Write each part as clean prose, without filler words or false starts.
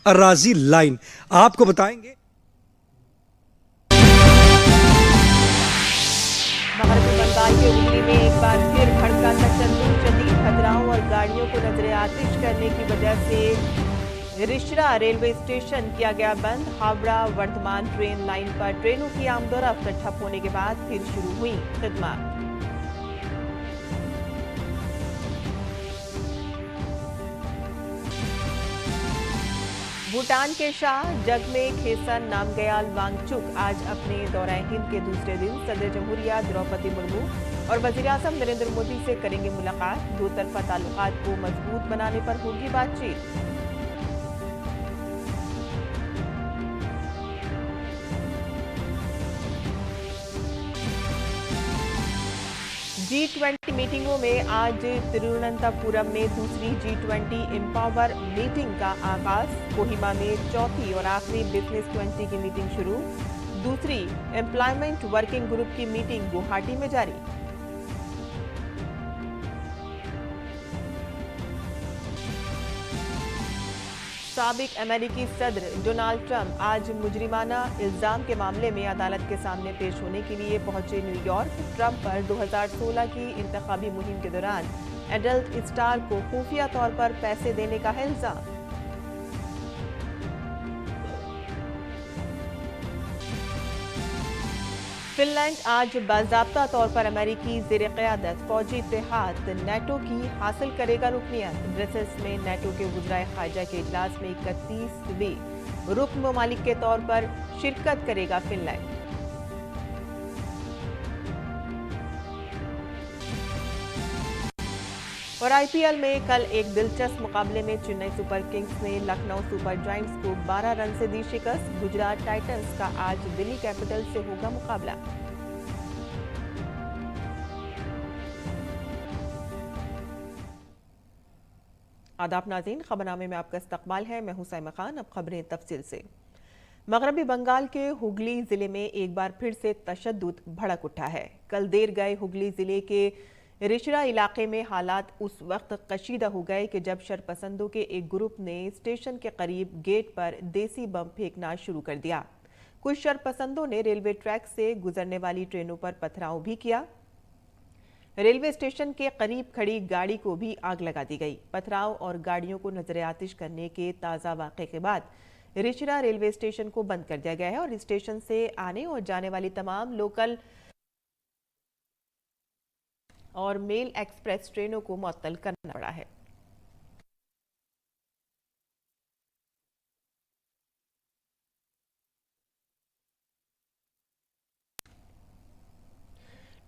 अराजी line आपको बताएंगे। मगरबी बंगाल के हुगली में एक बार फिर भड़का तशद्दुद, शदीद पथराव और गाड़ियों को नजर आतिश करने की वजह से रिश्रा रेलवे स्टेशन किया गया बंद। हावड़ा वर्धमान ट्रेन लाइन पर ट्रेनों की आमदोरफ्त ठप होने के बाद फिर शुरू हुई खिदमत। भूटान के शाह जगमे खेसर नामग्याल वांगचुक आज अपने दौरा हिंद के दूसरे दिन सदर जमहूरिया द्रौपदी मुर्मू और वजीर-ए-आज़म नरेंद्र मोदी से करेंगे मुलाकात। दो तरफा ताल्लुकात को मजबूत बनाने पर होगी बातचीत। G20 मीटिंगों में आज तिरुवनंतपुरम में दूसरी G20 एम्पावर मीटिंग का आगाज। कोहिमा में चौथी और आखिरी बिजनेस 20 की मीटिंग शुरू। दूसरी एम्प्लॉयमेंट वर्किंग ग्रुप की मीटिंग गुवाहाटी में जारी। साबिक अमेरिकी सदर डोनाल्ड ट्रंप आज मुजरिमाना इल्जाम के मामले में अदालत के सामने पेश होने के लिए पहुंचे न्यूयॉर्क। ट्रंप पर 2016 की इंतखाबी मुहिम के दौरान एडल्ट स्टार को खुफिया तौर पर पैसे देने का है इल्जाम। फिनलैंड आज बाज़ाब्ता तौर पर अमेरिकी ज़ेर-ए-क़यादत फौजी इत्तेहाद नेटो की हासिल करेगा रुकनियत। ब्रसेल्स में नेटो के वज़राए ख़ारजा के इजलास में 31वें रुकन ममालिक के तौर पर शिरकत करेगा फिनलैंड। और आईपीएल में कल एक दिलचस्प मुकाबले में चेन्नई सुपर किंग्स ने लखनऊ सुपर जायंट्स को 12 रन से दी शिकस्त। गुजरात टाइटंस का आज दिल्ली कैपिटल्स से होगा मुकाबला। आदाब नाज़रीन, खबरनामे में आपका इस्तकबाल है। मैं हूं साइमा खान। अब खबरें तफसील से। मगरबी बंगाल के हुगली जिले में एक बार फिर से तशद्दुद भड़क उठा है। कल देर गए हुगली जिले के रिशरा इलाके में हालात उस वक्त कशीदा हो गए कि जब शरपसंदों के एक ग्रुप ने स्टेशन के करीब गेट पर देसी बम फेंकना शुरू कर दिया। कुछ शरपसंदों ने रेलवे ट्रैक से गुजरने वाली ट्रेनों पर पथराव भी किया। रेलवे स्टेशन के करीब खड़ी गाड़ी को भी आग लगा दी गई। पथराव और गाड़ियों को नजर आतिश करने के ताज़ा वाक़े के बाद रिशरा रेलवे स्टेशन को बंद कर दिया गया है और स्टेशन से आने और जाने वाली तमाम लोकल और मेल एक्सप्रेस ट्रेनों को मुअत्तल करना पड़ा है।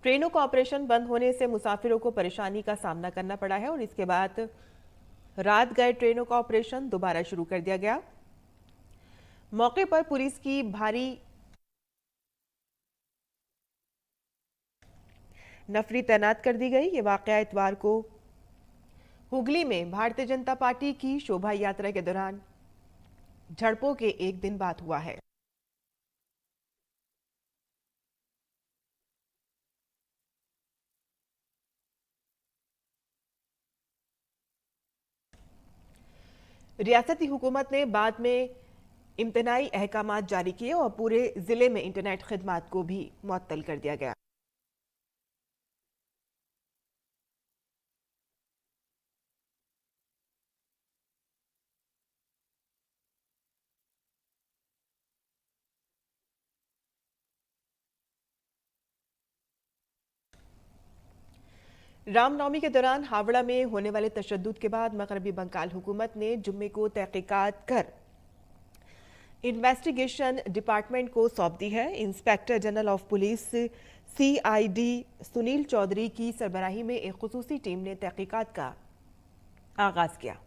ट्रेनों का ऑपरेशन बंद होने से मुसाफिरों को परेशानी का सामना करना पड़ा है और इसके बाद रात गए ट्रेनों का ऑपरेशन दोबारा शुरू कर दिया गया। मौके पर पुलिस की भारी नफरी तैनात कर दी गई। ये वाकया इतवार को हुगली में भारतीय जनता पार्टी की शोभा यात्रा के दौरान झड़पों के एक दिन बाद हुआ है। रियासती हुकूमत ने बाद में इम्तनाई अहकामात जारी किए और पूरे जिले में इंटरनेट खिदमात को भी मुअत्तल कर दिया गया। रामनवमी के दौरान हावड़ा में होने वाले तशद्दुद के बाद मगरबी बंगाल हुकूमत ने जुम्मे को तहकीकात कर इन्वेस्टिगेशन डिपार्टमेंट को सौंप दी है। Inspector general of police CID Sunil Chaudhary की सरबराही में एक खुसूसी टीम ने तहकीकात का आगाज किया।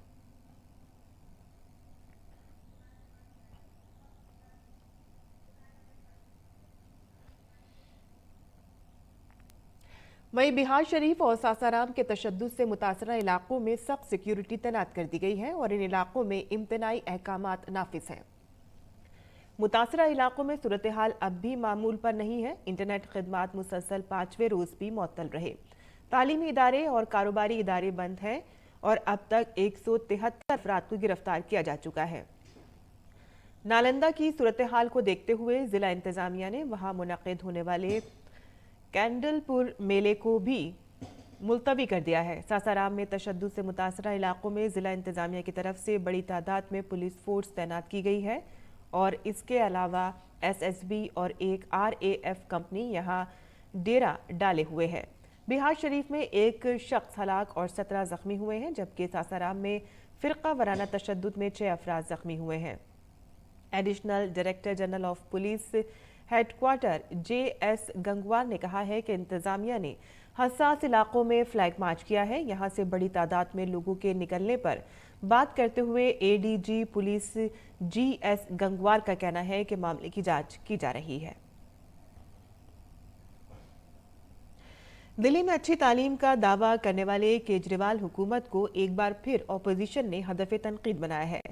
वहीं बिहार शरीफ और सासाराम के तशद्दुद से मुतासरा इलाकों में सख्त सिक्योरिटी तैनात कर दी गई है और इन इलाकों में इम्तनाई अहकामात नाफिज हैं। मुतासरा इलाकों में सूरत हाल अब भी मामूल पर नहीं है। इंटरनेट खिदमात मुसलसल 5वें रोज भी मुअत्तल रहे। तालीमी इदारे और कारोबारी इदारे बंद हैं और अब तक 173 अफराद को गिरफ्तार किया जा चुका है। नालंदा की सूरत हाल को देखते हुए जिला इंतजामिया ने वहां मुनक्किद होने वाले कैंडलपुर मेले को भी मुलतवी कर दिया है। सासाराम में तशद्दुद से मुतासरा इलाकों में जिला इंतजामिया की तरफ से बड़ी तादाद में पुलिस फोर्स तैनात की गई है और इसके अलावा एसएसबी और एक आरएएफ कंपनी यहां डेरा डाले हुए है। बिहार शरीफ में एक शख्स हलाक और 17 जख्मी हुए हैं, जबकि सासाराम में फिरका वराना तशद्दुद में 6 अफराद जख्मी हुए हैं। Additional director general of police headquarter JS Gangwar ने कहा है कि इंतजामिया ने हसास इलाकों में फ्लैग मार्च किया है। यहां से बड़ी तादाद में लोगों के निकलने पर बात करते हुए ADG पुलिस GS गंगवार का कहना है कि मामले की जांच की जा रही है। दिल्ली में अच्छी तालीम का दावा करने वाले केजरीवाल हुकूमत को एक बार फिर ऑपोजिशन ने हदफ तनकीद बनाया है।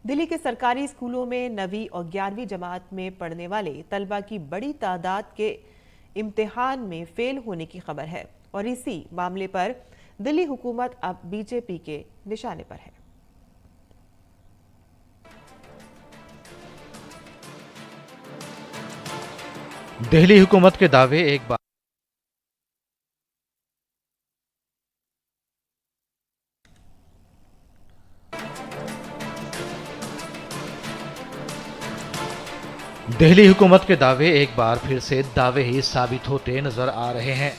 दिल्ली के सरकारी स्कूलों में 9वीं और 11वीं जमात में पढ़ने वाले तलबा की बड़ी तादाद के इम्तिहान में फेल होने की खबर है और इसी मामले पर दिल्ली हुकूमत अब बीजेपी के निशाने पर है। दिल्ली हुकूमत के दावे एक बार दिल्ली हुकूमत के दावे एक बार फिर से दावे ही साबित होते नजर आ रहे हैं।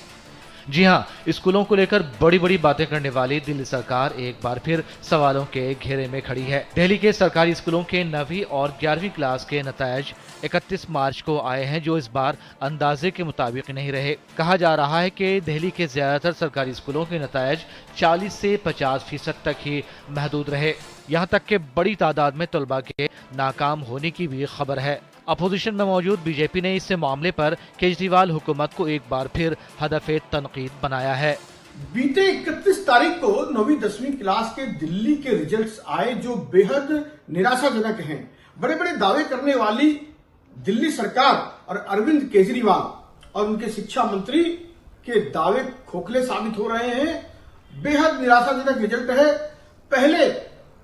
जी हां, स्कूलों को लेकर बड़ी बड़ी बातें करने वाली दिल्ली सरकार एक बार फिर सवालों के घेरे में खड़ी है। दिल्ली के सरकारी स्कूलों के 9वीं और 11वीं क्लास के नतायज 31 मार्च को आए हैं, जो इस बार अंदाजे के मुताबिक नहीं रहे। कहा जा रहा है कि दिल्ली के ज्यादातर सरकारी स्कूलों के नतायज 40 से 50% तक ही महदूद रहे। यहाँ तक कि बड़ी तादाद में तलबा के नाकाम होने की भी खबर है। अपोजिशन में मौजूद बीजेपी ने इस मामले पर केजरीवाल हुकूमत को एक बार फिर हदफ तनकीद बनाया है। बीते 31 तारीख को 9वीं 10वीं क्लास के दिल्ली के रिजल्ट्स आए, जो बेहद निराशाजनक हैं। बड़े बड़े दावे करने वाली दिल्ली सरकार और अरविंद केजरीवाल और उनके शिक्षा मंत्री के दावे खोखले साबित हो रहे हैं। बेहद निराशाजनक रिजल्ट है। पहले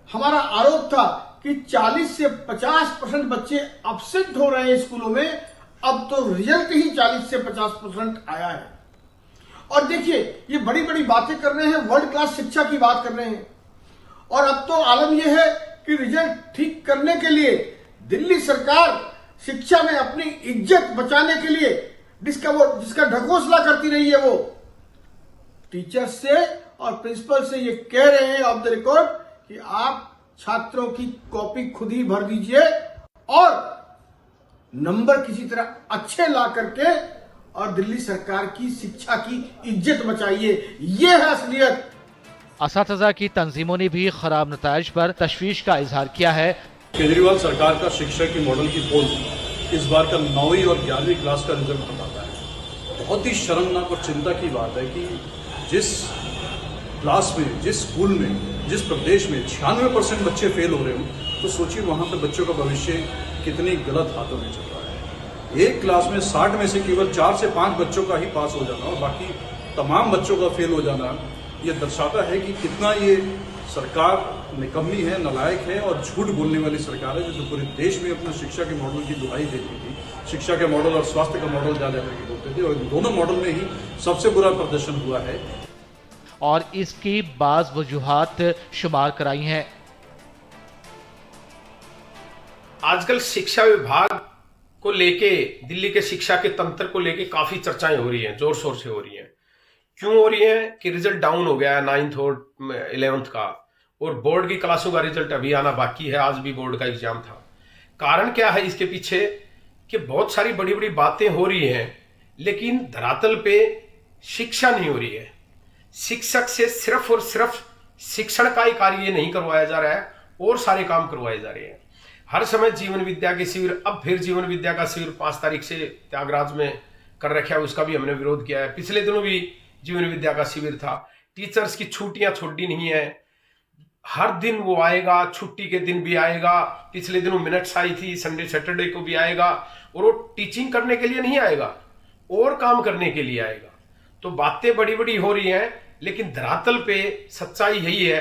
हमारा आरोप था कि 40 से 50% बच्चे एब्सेंट हो रहे हैं स्कूलों में, अब तो रिजल्ट ही 40 से 50% आया है। और देखिए, ये बड़ी बड़ी बातें कर रहे हैं, वर्ल्ड क्लास शिक्षा की बात कर रहे हैं, और अब तो आलम यह है कि रिजल्ट ठीक करने के लिए दिल्ली सरकार शिक्षा में अपनी इज्जत बचाने के लिए जिसका ढकोसला करती रही है, वो टीचर्स से और प्रिंसिपल से ये कह रहे हैं ऑफ द रिकॉर्ड कि आप छात्रों की कॉपी खुद ही भर दीजिए और नंबर किसी तरह अच्छे ला करके और दिल्ली सरकार की शिक्षा की इज्जत बचाइए। ये है असलियत। असातिज़ा की तंजीमों ने भी खराब नताइज पर तशवीश का इजहार किया है। केजरीवाल सरकार का शिक्षा की मॉडल की पोल इस बार का 9वीं और 11वीं क्लास का रिजल्ट बताता है। बहुत ही शर्मनाक और चिंता की बात है कि जिस क्लास में, जिस स्कूल में, जिस प्रदेश में 96% बच्चे फेल हो रहे हो, तो सोचिए वहाँ पे बच्चों का भविष्य कितनी गलत हाथों में चल रहा है। एक क्लास में 60 में से केवल 4 से 5 बच्चों का ही पास हो जाना और बाकी तमाम बच्चों का फेल हो जाना, ये दर्शाता है कि कितना ये सरकार निकम्मी है, नालायक है और झूठ बोलने वाली सरकार है, जो पूरे देश में अपना शिक्षा के मॉडल की दुहाई देती थी। शिक्षा के मॉडल और स्वास्थ्य का मॉडल जा करके बोलते थे, और इन दोनों मॉडल में ही सबसे बुरा प्रदर्शन हुआ है और इसकी बाज वजूहात शुमार कराई हैं। आजकल शिक्षा विभाग को लेके, दिल्ली के शिक्षा के तंत्र को लेके काफी चर्चाएं हो रही हैं, जोर शोर से हो रही हैं। क्यों हो रही हैं? कि रिजल्ट डाउन हो गया है 9th और 11th का, और बोर्ड की क्लासों का रिजल्ट अभी आना बाकी है। आज भी बोर्ड का एग्जाम था। कारण क्या है इसके पीछे? कि बहुत सारी बड़ी बड़ी बातें हो रही हैं, लेकिन धरातल पे शिक्षा नहीं हो रही है। शिक्षक से सिर्फ और सिर्फ शिक्षण का ही कार्य नहीं करवाया जा रहा है, और सारे काम करवाए जा रहे हैं। हर समय जीवन विद्या के शिविर, अब फिर जीवन विद्या का शिविर 5 तारीख से त्यागराज में कर रखा है, उसका भी हमने विरोध किया है। पिछले दिनों भी जीवन विद्या का शिविर था। टीचर्स की छुट्टियां छोड़ी नहीं है, हर दिन वो आएगा, छुट्टी के दिन भी आएगा। पिछले दिनों मिनट्स आई थी, संडे सैटरडे को भी आएगा, और वो टीचिंग करने के लिए नहीं आएगा, और काम करने के लिए आएगा। तो बातें बड़ी बड़ी हो रही हैं, लेकिन धरातल पे सच्चाई यही है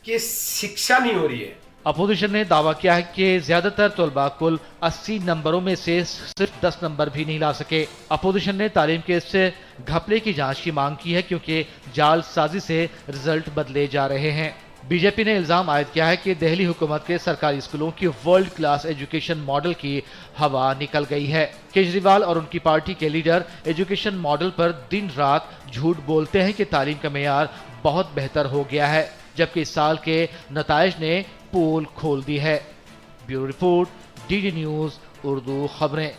कि शिक्षा नहीं हो रही है। अपोजिशन ने दावा किया है कि ज्यादातर तलबा कुल 80 नंबरों में से सिर्फ 10 नंबर भी नहीं ला सके। अपोजिशन ने तालीम के इससे घपले की जांच की मांग की है क्योंकि जालसाजी से रिजल्ट बदले जा रहे हैं। बीजेपी ने इल्जाम आयद किया है कि दिल्ली हुकूमत के सरकारी स्कूलों की वर्ल्ड क्लास एजुकेशन मॉडल की हवा निकल गई है। केजरीवाल और उनकी पार्टी के लीडर एजुकेशन मॉडल पर दिन रात झूठ बोलते हैं कि तालीम का मेयार बहुत बेहतर हो गया है, जबकि इस साल के नताइज ने पोल खोल दी है। Bureau report, DD news Urdu खबरें।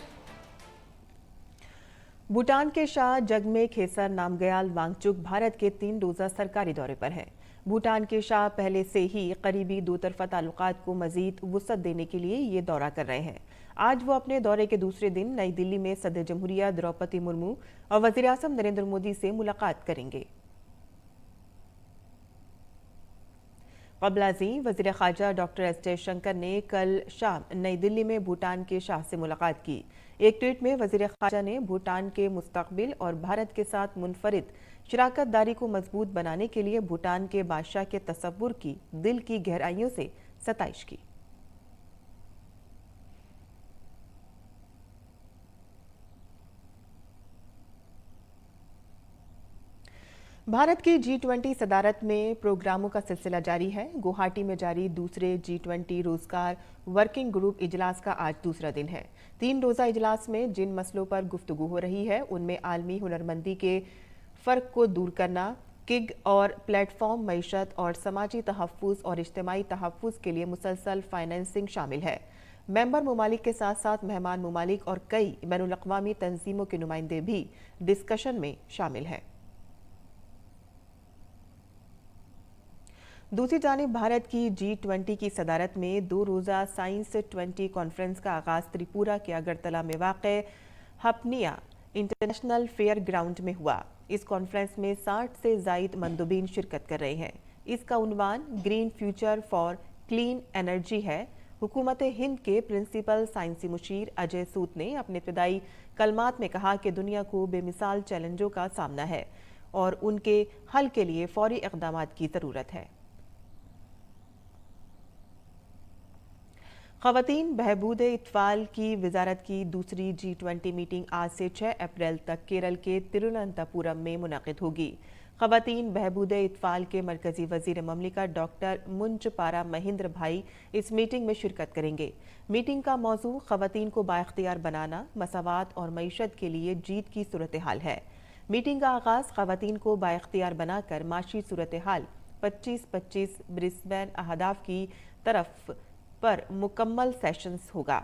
भूटान के शाह जगमे खेसर नामग्याल वांगचुक भारत के 3 रोजा सरकारी दौरे पर हैं। भूटान के शाह पहले से ही करीबी दोतरफा ताल्लुकात को मजीद वुसअत देने के लिए ये दौरा कर रहे हैं। आज वो अपने दौरे के दूसरे दिन नई दिल्ली में सदर जमहूरिया द्रौपदी मुर्मू और वजीर आज़म नरेंद्र मोदी से मुलाकात करेंगे। कबलाजी वजीर खारजा डॉक्टर एस जयशंकर ने कल शाम नई दिल्ली में भूटान के शाह से मुलाकात की। एक ट्वीट में वजीर खारजा ने भूटान के मुस्तकबिल और भारत के साथ मुनफरिद शराकत दारी को मजबूत बनाने के लिए भूटान के बादशाह के तसव्वुर की दिल की गहराइयों से सताइश की। भारत की G20 सदारत में प्रोग्रामों का सिलसिला जारी है। गुवाहाटी में जारी दूसरे G20 रोजगार वर्किंग ग्रुप इजलास का आज दूसरा दिन है। 3 रोजा इजलास में जिन मसलों पर गुफ्तगू हो रही है उनमें आलमी हुनरमंदी के फ़र्क को दूर करना, किग और प्लेटफॉर्म मईशत और समाजी तहफ़्फ़ुज़ और इज्तिमाई तहफ़्फ़ुज़ के लिए मुसलसल फाइनेंसिंग शामिल है। मेंबर ममालिक के साथ साथ मेहमान ममालिक और कई बैनुल अक़वामी तंजीमों के नुमाइंदे भी डिस्कशन में शामिल हैं। दूसरी जानिब भारत की G20 की सदारत में 2 रोज़ा साइंस 20 कॉन्फ्रेंस का आगाज त्रिपुरा के अगरतला में वाक़े हपनिया इंटरनेशनल फेयर ग्राउंड में हुआ। इस कॉन्फ्रेंस में 60 से ज़ायद मंदुबीन शिरकत कर रहे हैं। इसका उन्वान green future for clean energy है। हुकूमत हिंद के प्रिंसिपल साइंसी मुशीर अजय सूद ने अपने इब्तिदाई कलमात में कहा कि दुनिया को बेमिसाल चैलेंजों का सामना है और उनके हल के लिए फौरी इक़दामात की ज़रूरत है। ख़वातीन बहबूद इत्फ़ाल की वजारत की दूसरी G20 मीटिंग आज से 6 अप्रैल तक केरल के तिरुवनंतपुरम में मुनक़िद होगी। ख़वातीन बहबूद इत्फ़ाल के मरकज़ी वज़ीर ममलिकत डॉक्टर मुंचपारा महेंद्र भाई इस मीटिंग में शिरकत करेंगे। मीटिंग का मौजू ख़वातीन को बाइख्तियार बनाना, मसावात और मईशत के लिए जीत की सूरत हाल है। मीटिंग का आगाज़ ख़वातीन को बाइख्तियार बनाकर माशी सूरत हाल 25-25 ब्रिस्बेन अहदाफ की तरफ पर मुकम्मल सेशंस होगा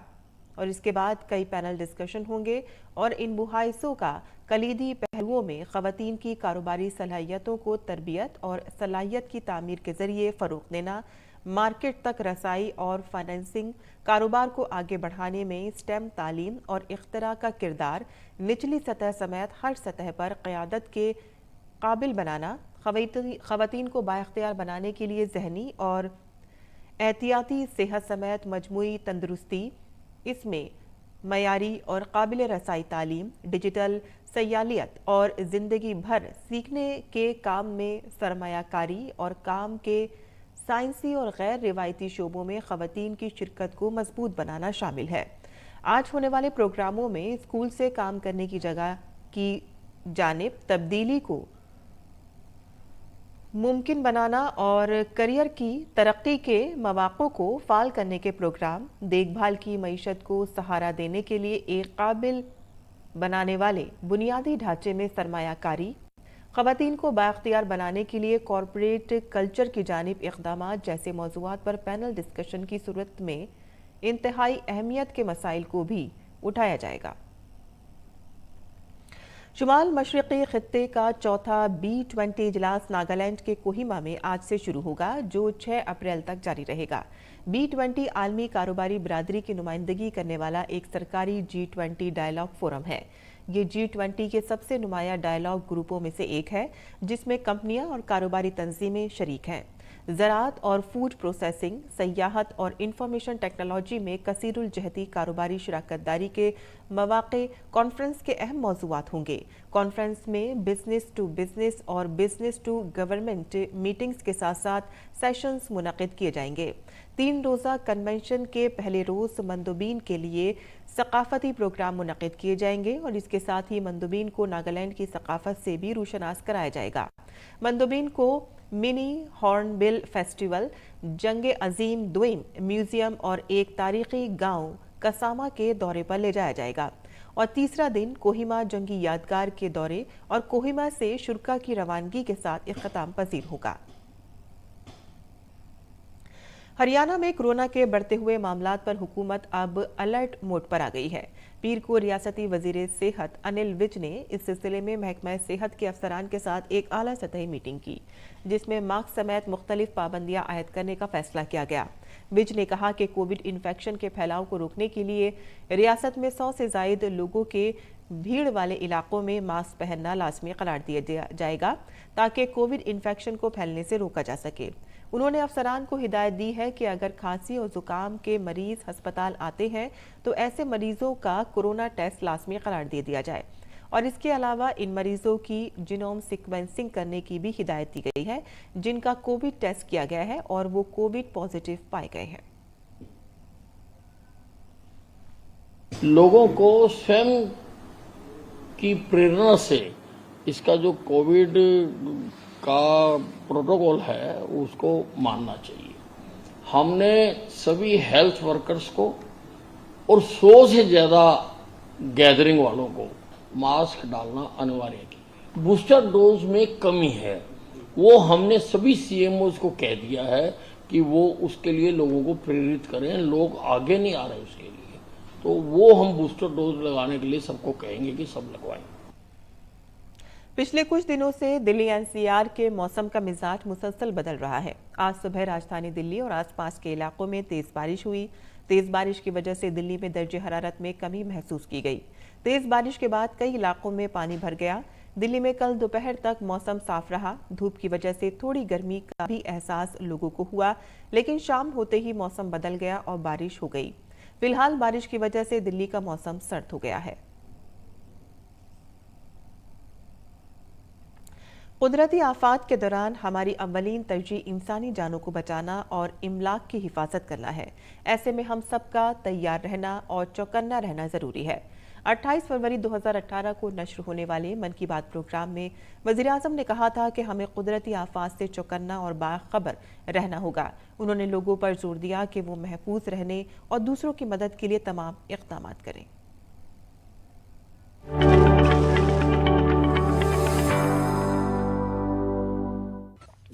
और इसके बाद कई पैनल डिस्कशन होंगे और इन मुहाइसों का कलीदी पहलुओं में ख़वातीन की कारोबारी सलाहियतों को तरबियत और सलाहियत की तामीर के जरिए फ़रोग़ देना, मार्केट तक रसाई और फाइनेंसिंग, कारोबार को आगे बढ़ाने में स्टेम तालीम और इख्तरा का किरदार, निचली सतह समेत हर सतह पर क़यादत के काबिल बनाना, ख़वातीन को बाइख्तियार बनाने के लिए ज़हनी और एहतियाती सेहत समेत मजमूई तंदुरुस्ती, इसमें मयारी और काबिल रसाई तालीम, डिजिटल सयालियत और ज़िंदगी भर सीखने के काम में सरमायाकारी और काम के साइंसी और गैर रिवायती शोबों में ख़वातीन की शिरकत को मजबूत बनाना शामिल है। आज होने वाले प्रोग्रामों में स्कूल से काम करने की जगह की जानिब तब्दीली को मुमकिन बनाना और करियर की तरक्की के मौक़ों को फ़ाल करने के प्रोग्राम, देखभाल की मईशत को सहारा देने के लिए एक काबिल बनाने वाले बुनियादी ढांचे में सरमायाकारी, ख़वातीन को बाइख्तियार बनाने के लिए कॉरपोरेट कल्चर की जानिब इक़दामात जैसे मौज़ूआत पर पैनल डिस्कशन की सूरत में इंतहाई अहमियत के मसाइल को भी उठाया जाएगा। शुमाल मशरक़ी ख़ित्ते का चौथा B20 इजलास नागालैंड के कोहिमा में आज से शुरू होगा, जो 6 अप्रैल तक जारी रहेगा। B20 आलमी कारोबारी बरादरी की नुमाइंदगी करने वाला एक सरकारी G20 डायलॉग फोरम है। ये G20 के सबसे नुमाया डायलॉग ग्रुपों में से एक है, जिसमें कंपनियां और कारोबारी तंजीमें शरीक हैं। ज़राअत और फूड प्रोसेसिंग, सयाहत और इंफॉर्मेशन टेक्नोलॉजी में कसीरुल जहती कारोबारी शराकतदारी के मौक़े कॉन्फ्रेंस के अहम मौज़ूआत होंगे। कॉन्फ्रेंस में बिजनेस टू बिजनेस और बिजनेस टू गवर्नमेंट मीटिंग्स के साथ साथ सेशंस मुनक़िद किए जाएंगे। 3 रोज़ा कन्वेंशन के पहले रोज़ मंदुबीन के लिए सकाफती प्रोग्राम मुनक़िद किए जाएंगे और इसके साथ ही मंदुबीन को नागालैंड की सकाफत से भी रोशनास कराया जाएगा। मंदुबीन को मिनी हॉर्नबिल फेस्टिवल, जंग अजीम द्वीम म्यूजियम और एक तारीखी गांव कसामा के दौरे पर ले जाया जाएगा और तीसरा दिन कोहिमा जंगी यादगार के दौरे और कोहिमा से शुरका की रवानगी के साथ इख्तिताम पजीर होगा। हरियाणा में कोरोना के बढ़ते हुए मामलात पर हुकूमत अब अलर्ट मोड पर आ गई है। पीर को रियासती वजीर सेहत अनिल विज ने इस सिलसिले में महकमा सेहत के अफसरान के साथ एक आला सतही मीटिंग की, जिसमें मास्क समेत मुख्तलिफ पाबंदियां आयद करने का फैसला किया गया। विज ने कहा कि कोविड इन्फेक्शन के फैलाव को रोकने के लिए रियासत में 100 से जायद लोगों के भीड़ वाले इलाकों में मास्क पहनना लाजमी करार दिया जाएगा ताकि कोविड इन्फेक्शन को फैलने से रोका जा सके। उन्होंने अफसरान को हिदायत दी है कि अगर खांसी और जुकाम के मरीज अस्पताल आते हैं तो ऐसे मरीजों का कोरोना टेस्ट लाजमी करार दे दिया जाए और इसके अलावा इन मरीजों की जीनोम सीक्वेंसिंग करने की भी हिदायत दी गई है जिनका कोविड टेस्ट किया गया है और वो कोविड पॉजिटिव पाए गए हैं। लोगों को स्वयं की प्रेरणा से इसका जो कोविड का प्रोटोकॉल है उसको मानना चाहिए। हमने सभी हेल्थ वर्कर्स को और 100 से ज्यादा गैदरिंग वालों को मास्क डालना अनिवार्य किया। बूस्टर डोज में कमी है, वो हमने सभी सीएमओज को कह दिया है कि वो उसके लिए लोगों को प्रेरित करें। लोग आगे नहीं आ रहे उसके लिए, तो वो हम बूस्टर डोज लगाने के लिए सबको कहेंगे कि सब लगवाएं। पिछले कुछ दिनों से दिल्ली एनसीआर के मौसम का मिजाज मुसलसल बदल रहा है। आज सुबह राजधानी दिल्ली और आसपास के इलाकों में तेज बारिश हुई। तेज बारिश की वजह से दिल्ली में दर्जे हरारत में कमी महसूस की गई। तेज बारिश के बाद कई इलाकों में पानी भर गया। दिल्ली में कल दोपहर तक मौसम साफ रहा। धूप की वजह से थोड़ी गर्मी का भी एहसास लोगों को हुआ, लेकिन शाम होते ही मौसम बदल गया और बारिश हो गई। फिलहाल बारिश की वजह से दिल्ली का मौसम सर्द हो गया है। कुदरती आफात के दौरान हमारी अव्वलीन तरजीह इंसानी जानों को बचाना और इमलाक की हिफाजत करना है। ऐसे में हम सबका तैयार रहना और चौकन्ना रहना जरूरी है। 28 फरवरी 2018 को नश्र होने वाले मन की बात प्रोग्राम में वज़ीर आज़म ने कहा था कि हमें कुदरती आफात से चौकन्ना और बाखबर रहना होगा। उन्होंने लोगों पर जोर दिया कि वो महफूज रहने और दूसरों की मदद के लिए तमाम इक़दाम करें।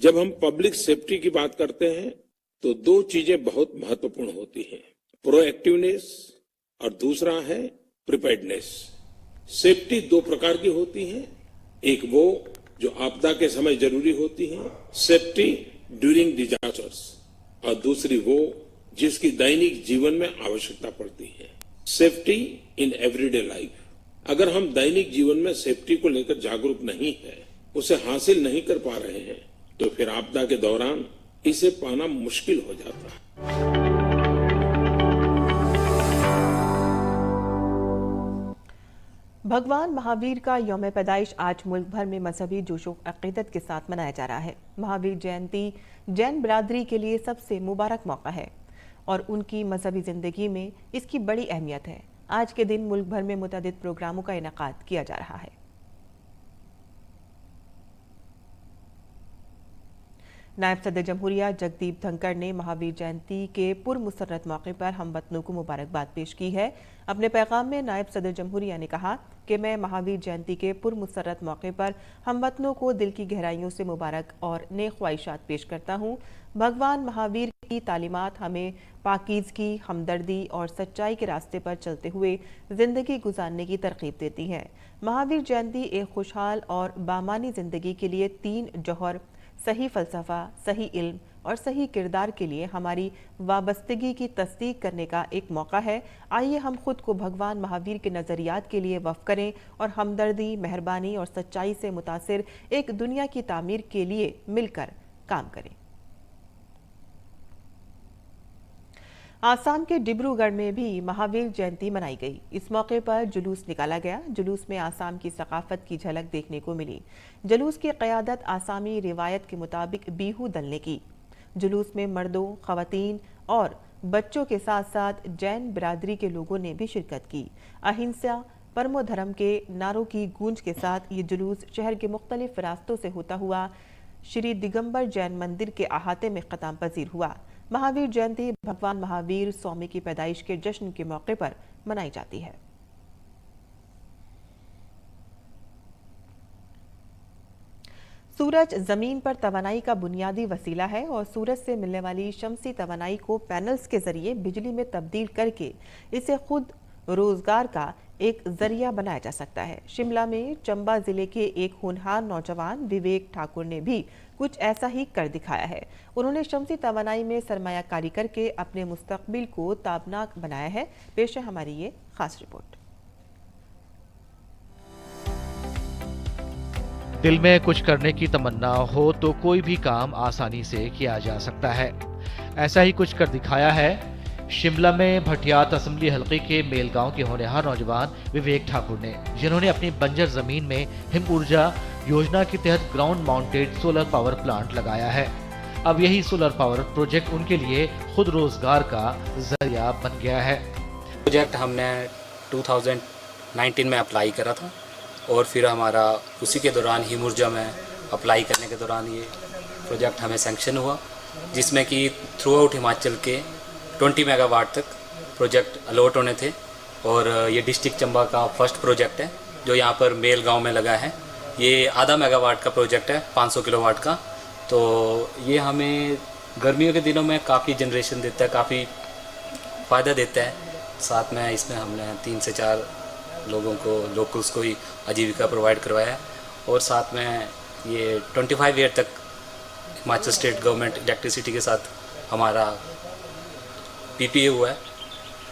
जब हम पब्लिक सेफ्टी की बात करते हैं तो 2 चीजें बहुत महत्वपूर्ण होती हैं, प्रोएक्टिवनेस और दूसरा है प्रिपेयर्डनेस। सेफ्टी 2 प्रकार की होती है, एक वो जो आपदा के समय जरूरी होती है, सेफ्टी ड्यूरिंग डिजास्टर्स, और दूसरी वो जिसकी दैनिक जीवन में आवश्यकता पड़ती है, सेफ्टी इन एवरीडे लाइफ। अगर हम दैनिक जीवन में सेफ्टी को लेकर जागरूक नहीं है, उसे हासिल नहीं कर पा रहे हैं, तो फिर आपदा के दौरान इसे पाना मुश्किल हो जाता है। भगवान महावीर का यौम पैदाइश आज मुल्क भर में मजहबी जोशो अकीदत के साथ मनाया जा रहा है। महावीर जयंती जैन बिरादरी के लिए सबसे मुबारक मौका है और उनकी मजहबी जिंदगी में इसकी बड़ी अहमियत है। आज के दिन मुल्क भर में मुतअद्दिद प्रोग्रामों का इनेकाद किया जा रहा है। नायब सदर जमहूरिया जगदीप धनखड़ ने महावीर जयंती के पुरमुसर्रत मौके पर हमवतनों को मुबारकबाद पेश की है। अपने पैगाम में नायब सदर जमहूरिया ने कहा कि मैं महावीर जयंती के पुरमुसर्रत मौके पर हमवतनों को दिल की गहराइयों से मुबारक और नेक ख्वाहिशात पेश करता हूँ। भगवान महावीर की तालीमात हमें पाकीज़गी, हमदर्दी और सच्चाई के रास्ते पर चलते हुए जिंदगी गुजारने की तरकीब देती हैं। महावीर जयंती एक खुशहाल और बामानी जिंदगी के लिए 3 जौहर, सही फलसफा, सही इल्म और सही किरदार के लिए हमारी वाबस्तगी की तस्दीक करने का एक मौका है। आइए हम खुद को भगवान महावीर के नज़रियात के लिए वफ़ करें और हमदर्दी, मेहरबानी और सच्चाई से मुतासिर एक दुनिया की तामीर के लिए मिलकर काम करें। आसाम के डिब्रूगढ़ में भी महावीर जयंती मनाई गई। इस मौके पर जुलूस निकाला गया। जुलूस में आसाम की सकाफत की झलक देखने को मिली। जुलूस की क़यादत आसामी रिवायत के मुताबिक बीहू दल ने की। जुलूस में मर्दों, खवातीन और बच्चों के साथ साथ जैन बिरादरी के लोगों ने भी शिरकत की। अहिंसा परमो धर्म के नारों की गूंज के साथ ये जुलूस शहर के मुख्तलिफ रास्तों से होता हुआ श्री दिगंबर जैन मंदिर के अहाते में ख़त्म पजीर हुआ। महावीर जयंती भगवान महावीर स्वामी की पैदाइश के जश्न के मौके पर मनाई जाती है। सूरज जमीन पर तवानाई का बुनियादी वसीला है और सूरज से मिलने वाली शमसी तवानाई को पैनल्स के जरिए बिजली में तब्दील करके इसे खुद रोजगार का एक जरिया बनाया जा सकता है। शिमला में चंबा जिले के एक होनहार नौजवान विवेक ठाकुर ने भी कुछ ऐसा ही कर दिखाया है। उन्होंने शमसी तवानाई में सरमायाकारी करके अपने मुस्तकबिल को ताबनाक बनाया है। पेश है हमारी ये खास रिपोर्ट। दिल में कुछ करने की तमन्ना हो तो कोई भी काम आसानी से किया जा सकता है। ऐसा ही कुछ कर दिखाया है शिमला में भटियात असेंबली हलके के मेलगांव के होनहार नौजवान विवेक ठाकुर ने, जिन्होंने अपनी बंजर जमीन में हिम ऊर्जा योजना के तहत ground mounted solar power plant लगाया है। अब यही सोलर पावर प्रोजेक्ट उनके लिए खुद रोजगार का जरिया बन गया है। प्रोजेक्ट हमने 2019 में अप्लाई करा था और फिर हमारा उसी के दौरान हिम ऊर्जा में अप्लाई करने के दौरान ये प्रोजेक्ट हमें सैंक्शन हुआ, जिसमें कि थ्रू आउट हिमाचल के 20 मेगावाट तक प्रोजेक्ट अलॉट होने थे। और ये डिस्ट्रिक्ट चंबा का फर्स्ट प्रोजेक्ट है जो यहाँ पर मेल गांव में लगा है। ये आधा मेगावाट का प्रोजेक्ट है, 500 किलोवाट का। तो ये हमें गर्मियों के दिनों में काफ़ी जनरेशन देता है, काफ़ी फ़ायदा देता है। साथ में इसमें हमने 3 से 4 लोगों को, लोकल्स को ही आजीविका प्रोवाइड करवाया है। और साथ में ये 25 ईयर तक हिमाचल स्टेट गवर्नमेंट इलेक्ट्रिसिटी के साथ हमारा PPA हुआ है,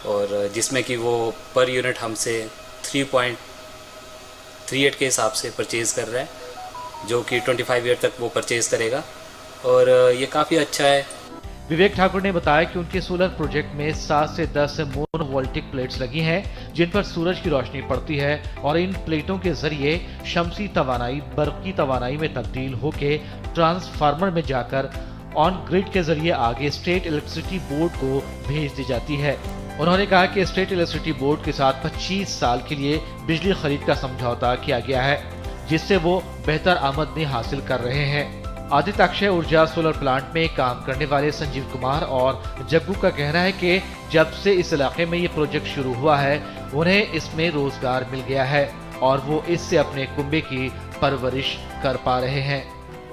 और जिसमें कि वो पर यूनिट हमसे 3.38 के हिसाब से परचेज़ कर रहा है, जो कि 25 ईयर तक वो परचेज़ करेगा। और ये काफ़ी अच्छा है। विवेक ठाकुर ने बताया कि उनके सोलर प्रोजेक्ट में 7 से 10 मोनोवोल्टिक प्लेट्स लगी हैं, जिन पर सूरज की रोशनी पड़ती है और इन प्लेटों के जरिए शमसी तवानाई बर्की तवानाई में तब्दील होकर ट्रांसफार्मर में जाकर ऑन ग्रिड के जरिए आगे स्टेट इलेक्ट्रिसिटी बोर्ड को भेज दी जाती है। उन्होंने कहा कि स्टेट इलेक्ट्रिसिटी बोर्ड के साथ 25 साल के लिए बिजली खरीद का समझौता किया गया है, जिससे वो बेहतर आमदनी हासिल कर रहे हैं। आदित्य अक्षय ऊर्जा सोलर प्लांट में काम करने वाले संजीव कुमार और जग्गू का कहना है कि जब से इस इलाके में ये प्रोजेक्ट शुरू हुआ है, उन्हें इसमें रोजगार मिल गया है और वो इससे अपने कुंबे की परवरिश कर पा रहे हैं।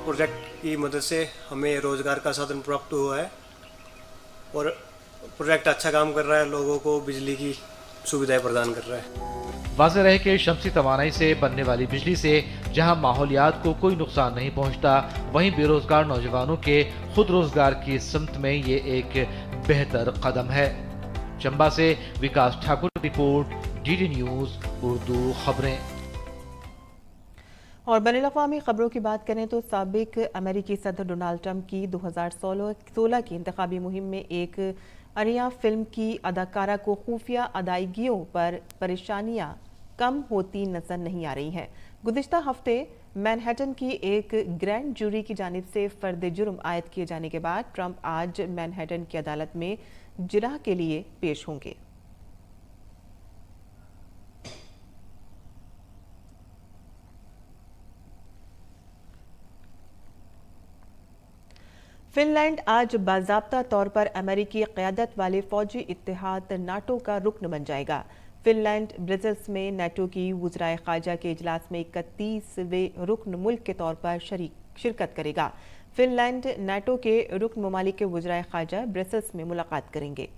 प्रोजेक्ट की मदद से हमें रोजगार का साधन प्राप्त हुआ है और प्रोजेक्ट अच्छा काम कर रहा है, लोगों को बिजली की सुविधाएं प्रदान कर रहा है। वाज़ेह रहे कि शमसी तवानाई से बनने वाली बिजली से जहां माहौलियात को कोई नुकसान नहीं पहुंचता, वहीं बेरोजगार नौजवानों के खुद रोजगार की सिमत में ये एक बेहतर कदम है। चंबा से विकास ठाकुर की रिपोर्ट, DD न्यूज़ उर्दू खबरें। और बैनुल-अक़वामी खबरों की बात करें तो साबिक अमेरिकी सदर डोनाल्ड ट्रंप की 2016 की इंतखाबी मुहिम में एक अनिया फिल्म की अदाकारा को खुफिया अदायगियों पर परेशानियां कम होती नजर नहीं आ रही हैं। गुज़िश्ता हफ्ते मैनहट्टन की एक ग्रैंड जूरी की जानिब से फर्द जुर्म आयद किए जाने के बाद ट्रंप आज मैनहट्टन की अदालत में जिरह के लिए पेश होंगे। फिनलैंड आज बाज़ाब्ता तौर पर अमेरिकी क़यादत वाले फ़ौजी इत्तेहाद नाटो का रुकन बन जाएगा। फिनलैंड ब्रसेल्स में नाटो की वज़राए ख़ारजा के इजलास में 31वें रुकन मुल्क के तौर पर शिरकत करेगा। फिनलैंड नाटो के रुकन ममालिक के वज़राए ख़ारजा ब्रसेल्स में मुलाकात करेंगे।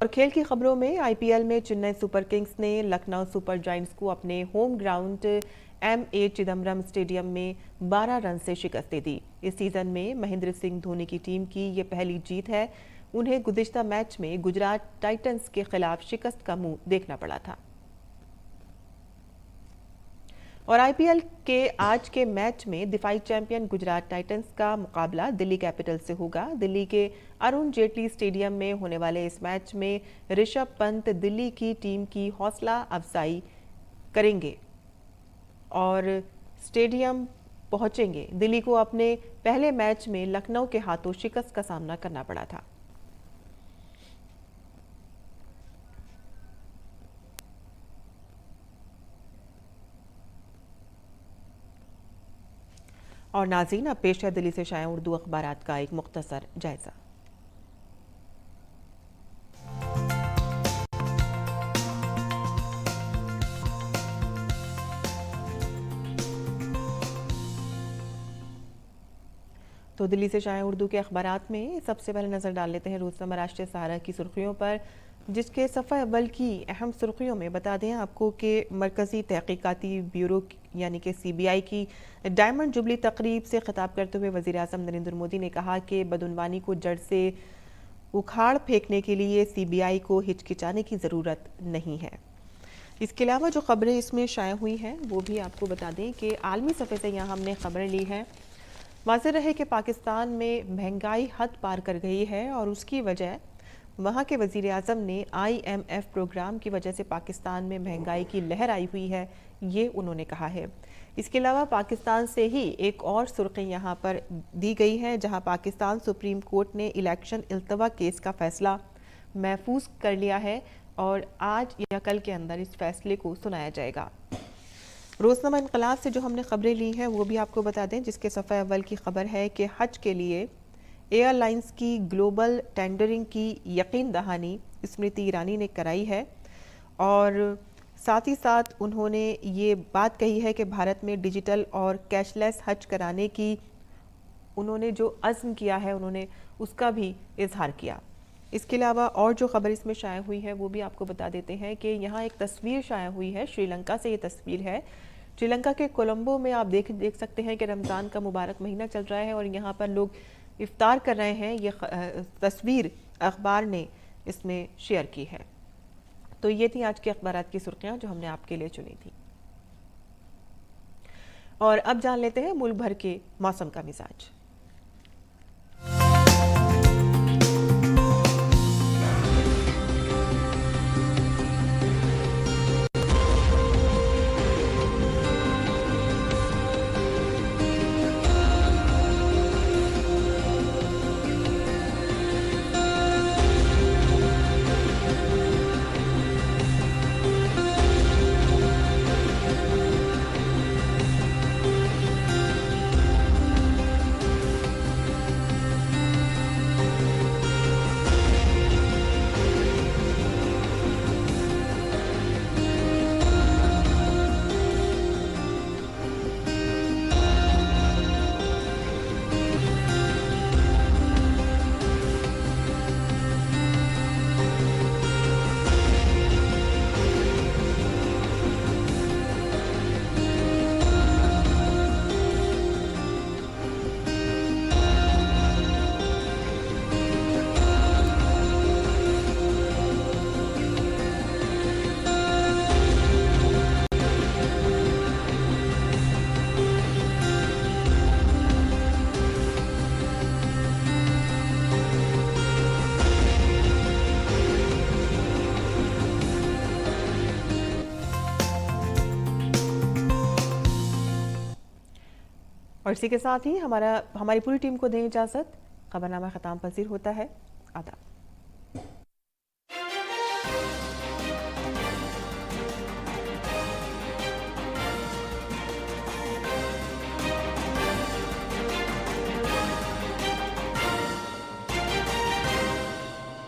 और खेल की खबरों में IPL में चेन्नई सुपर किंग्स ने लखनऊ सुपर जायंट्स को अपने home ground MA Chidambaram stadium में 12 रन से शिकस्त दे दी। इस सीजन में महेंद्र सिंह धोनी की टीम की ये पहली जीत है। उन्हें गुज़िश्ता मैच में गुजरात टाइटंस के खिलाफ शिकस्त का मुंह देखना पड़ा था। और आईपीएल के आज के मैच में दिफाई चैंपियन गुजरात टाइटंस का मुकाबला दिल्ली कैपिटल से होगा। दिल्ली के अरुण जेटली स्टेडियम में होने वाले इस मैच में ऋषभ पंत दिल्ली की टीम की हौसला अफजाई करेंगे और स्टेडियम पहुंचेंगे। दिल्ली को अपने पहले मैच में लखनऊ के हाथों शिकस्त का सामना करना पड़ा था। और नाज़रीन, अब पेश है दिल्ली से शाया उर्दू अखबारात का एक मुख्तसर जायजा। तो दिल्ली से शाया उर्दू के अखबारात में सबसे पहले नजर डाल लेते हैं रोजनामा राष्ट्रीय सहारा की सुर्खियों पर, जिसके सफ़ा अव्वल की अहम सुर्खियों में बता दें आपको कि मरकज़ी तहकीकाती ब्यूरो यानी कि सीबीआई की डायमंड जुबली तकरीब से खिताब करते हुए वज़ीर आज़म नरेंद्र मोदी ने कहा कि बदउनवानी को जड़ से उखाड़ फेंकने के लिए सीबीआई को हिचकिचाने की ज़रूरत नहीं है। इसके अलावा जो खबरें इसमें शाया हुई हैं वो भी आपको बता दें कि आलमी सफ़े से यहाँ हमने खबरें ली हैं। वाज़ेह रहे कि पाकिस्तान में महंगाई हद पार कर गई है और उसकी वजह वहाँ के वज़ीर आज़म ने IMF प्रोग्राम की वजह से पाकिस्तान में महंगाई की लहर आई हुई है, ये उन्होंने कहा है। इसके अलावा पाकिस्तान से ही एक और सुर्खी यहाँ पर दी गई है, जहाँ पाकिस्तान सुप्रीम कोर्ट ने इलेक्शन इल्तवा केस का फैसला महफूज कर लिया है और आज या कल के अंदर इस फैसले को सुनाया जाएगा। रोजनामा इनकलाब से जो हमने खबरें ली हैं वो भी आपको बता दें, जिसके सफ़े अव्वल की खबर है कि हज के लिए एयरलाइंस की ग्लोबल टेंडरिंग की यकीन दहानी स्मृति ईरानी ने कराई है और साथ ही साथ उन्होंने ये बात कही है कि भारत में डिजिटल और कैशलेस हज कराने की उन्होंने जो अज़्म किया है उन्होंने उसका भी इजहार किया। इसके अलावा और जो खबर इसमें शाया हुई है वो भी आपको बता देते हैं कि यहाँ एक तस्वीर शाया हुई है, श्रीलंका से ये तस्वीर है। श्रीलंका के कोलंबो में आप देख सकते हैं कि रमज़ान का मुबारक महीना चल रहा है और यहाँ पर लोग इफ्तार कर रहे हैं। ये तस्वीर अखबार ने इसमें शेयर की है। तो ये थी आज के अखबारात की सुर्खियाँ जो हमने आपके लिए चुनी थी। और अब जान लेते हैं मुल्क भर के मौसम का मिजाज। और इसी के साथ ही हमारी पूरी टीम को दें इजाज़त। खबरनामा ख़त्म पसीर होता है। आदाब।